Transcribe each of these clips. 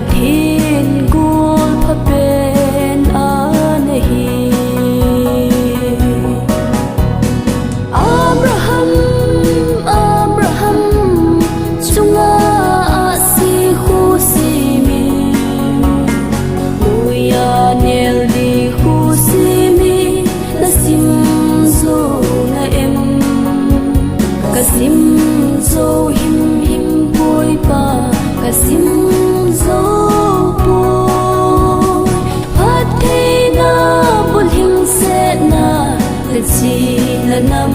pathin gul phapen anahi Abraham Abraham sunga si khusimi uya nel di khusimi nasim zo na em kasim zo him him boy pa kasim zo boy pathina bulhing se na chi la nam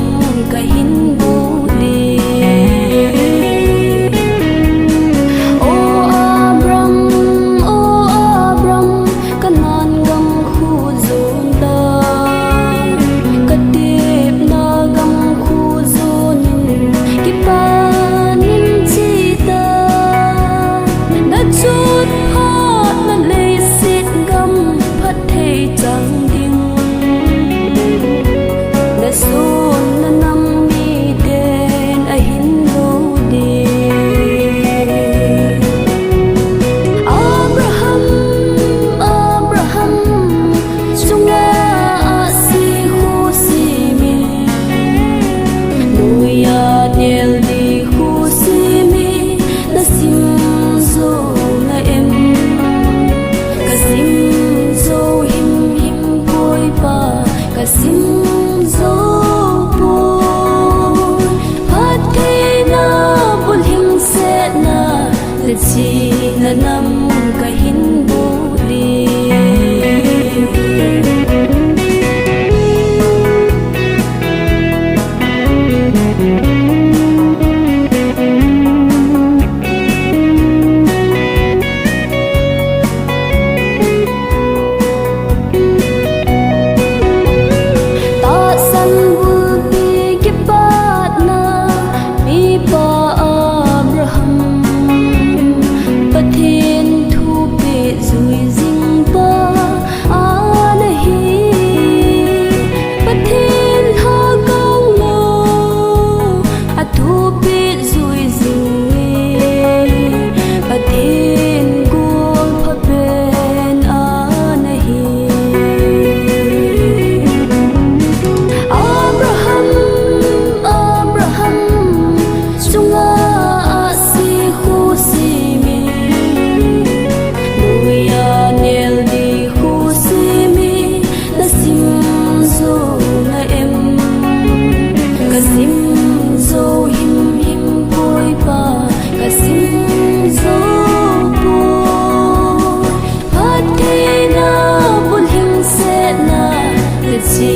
kahin buli o Abram kanan gam khu zon da katip na gam khu zon ki panin chi ta na chut phat na le sit gam phat thei chang ding na sun na nam mi den a hin lo di Abraham Abraham sunga si khu si mi nuya nel di khu si mi na sim zo na em kasim zo him him boy pa kasim zo boy pathina bulhing se na chi la nam kahin buli kasim zo him him boy pa kasim zo boy pathina bulhing se na chi